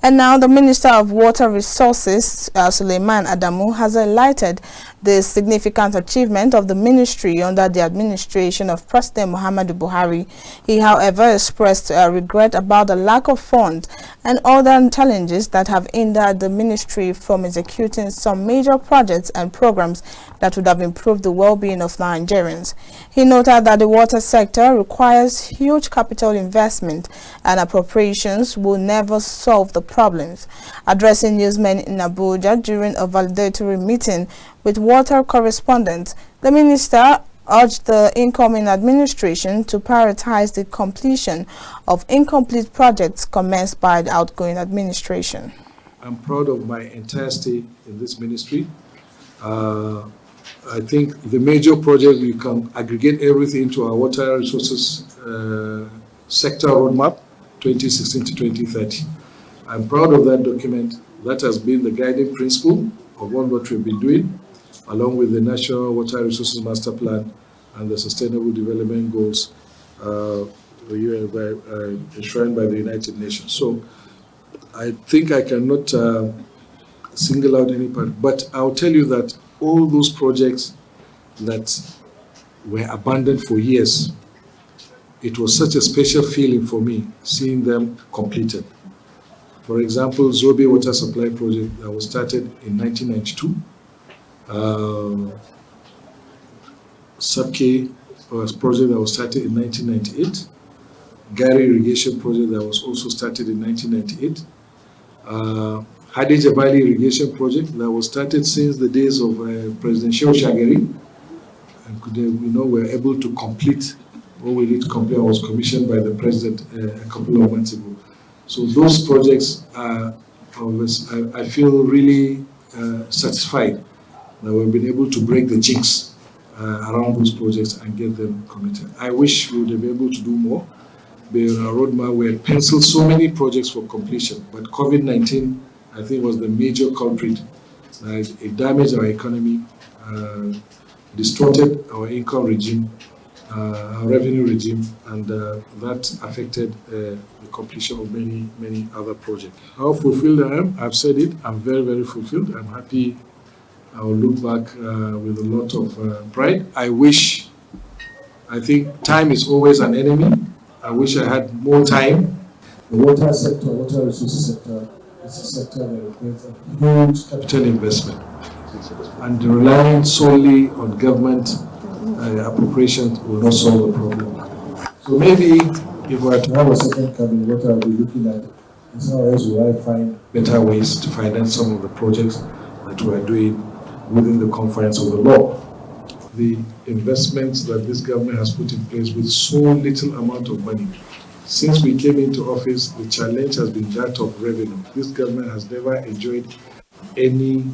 And now the Minister of Water Resources, Suleiman Adamu, has highlighted the significant achievement of the ministry under the administration of President Muhammadu Buhari. He, however, expressed regret about the lack of funds and other challenges that have hindered the ministry from executing some major projects and programs that would have improved the well-being of Nigerians. He noted that the water sector requires huge capital investment and appropriations will never solve the problems. Addressing newsmen in Abuja during a validatory meeting with water correspondents, the minister urged the incoming administration to prioritize the completion of incomplete projects commenced by the outgoing administration. I'm proud of my entire stay in this ministry. I think the major project, we can aggregate everything into our water resources sector roadmap 2016 to 2030. I'm proud of that document. That has been the guiding principle of what we've been doing, along with the National Water Resources Master Plan and the Sustainable Development Goals enshrined by the United Nations. So I think I cannot single out any part, but I'll tell you that all those projects that were abandoned for years, it was such a special feeling for me seeing them completed. For example, Zobe Water Supply Project that was started in 1992. Subke was a project that was started in 1998. Gary Irrigation Project that was also started in 1998. Hadija Valley Irrigation Project that was started since the days of President Shehu Shagari. And we were able to complete what we need to complete. I was commissioned by the President a couple of months ago. So those projects are, I feel really satisfied that we've been able to break the jinx around those projects and get them committed. I wish we would be able to do more. On our roadmap, we had penciled so many projects for completion, but COVID-19, I think, was the major culprit. It damaged our economy, distorted our income regime, our revenue regime, and that affected the completion of many, many other projects. How fulfilled I am, I've said it, I'm very, very fulfilled. I'm happy. I will look back with a lot of pride. I think time is always an enemy. I wish I had more time. The water sector, water resources sector, is a sector that requires a huge capital investment. And relying solely on government appropriations will not solve the problem. So maybe if we are to have a second cabinet, what I'll be looking at is how else will I find better ways to finance some of the projects that we are doing within the confines of the law. The investments that this government has put in place with so little amount of money. Since we came into office, the challenge has been that of revenue. This government has never enjoyed any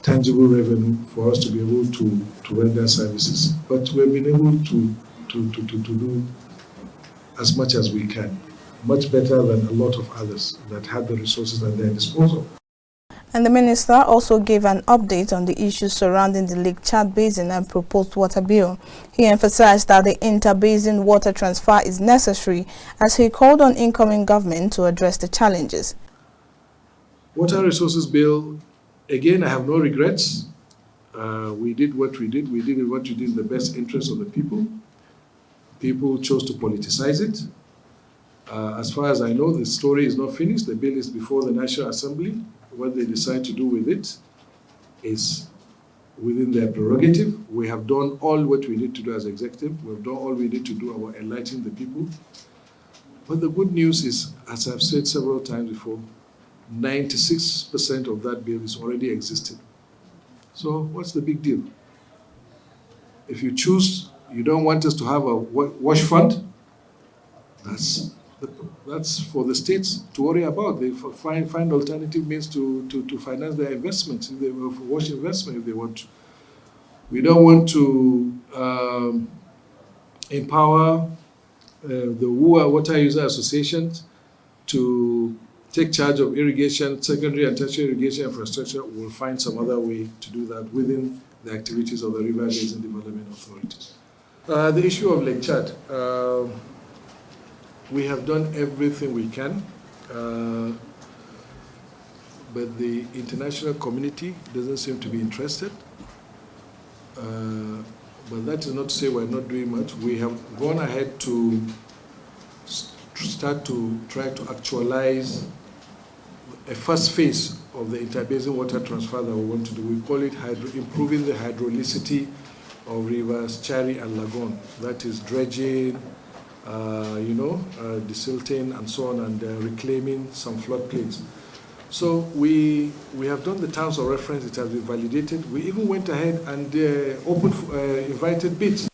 tangible revenue for us to be able to render services. But we've been able to do as much as we can, much better than a lot of others that had the resources at their disposal. And the minister also gave an update on the issues surrounding the Lake Chad Basin and proposed water bill. He emphasized that the inter-basin water transfer is necessary as he called on incoming government to address the challenges. Water resources bill, again, I have no regrets. We did what we did. We did what we did in the best interest of the people. People chose to politicize it. As far as I know, the story is not finished. The bill is before the National Assembly. What they decide to do with it is within their prerogative. We have done all what we need to do as executive. We've done all we need to do about enlightening the people. But the good news is, as I've said several times before, 96% of that bill is already existing. So what's the big deal? If you choose, you don't want us to have a wash fund, that's for the states to worry about. They find alternative means to finance their investments, if they will wash investment if they want to. We don't want to empower the WUA Water User Associations to take charge of irrigation, secondary and tertiary irrigation infrastructure. We'll find some other way to do that within the activities of the River Basin Development Authorities. The issue of Lake Chad. We have done everything we can. but the international community doesn't seem to be interested. But that is not to say we're not doing much. We have gone ahead to start to try to actualize a first phase of the interbasin water transfer that we want to do. We call it improving the hydrolicity of rivers Chari and Lagon. That is dredging, desilting and so on, and reclaiming some floodplains. So we have done the terms of reference. It has been validated. We even went ahead and invited bids.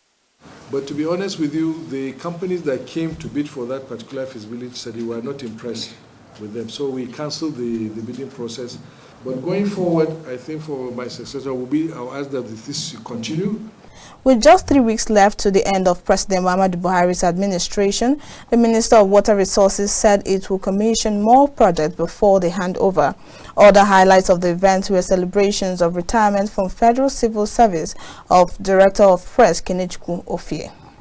But to be honest with you, the companies that came to bid for that particular feasibility study were not impressed with them. So we canceled the bidding process. But going forward, I think for my successor I'll ask that this should continue. With just 3 weeks left to the end of President Muhammadu Buhari's administration, the Minister of Water Resources said it will commission more projects before the handover. Other highlights of the event were celebrations of retirement from Federal Civil Service of Director of Press Kenichukwu Ofie.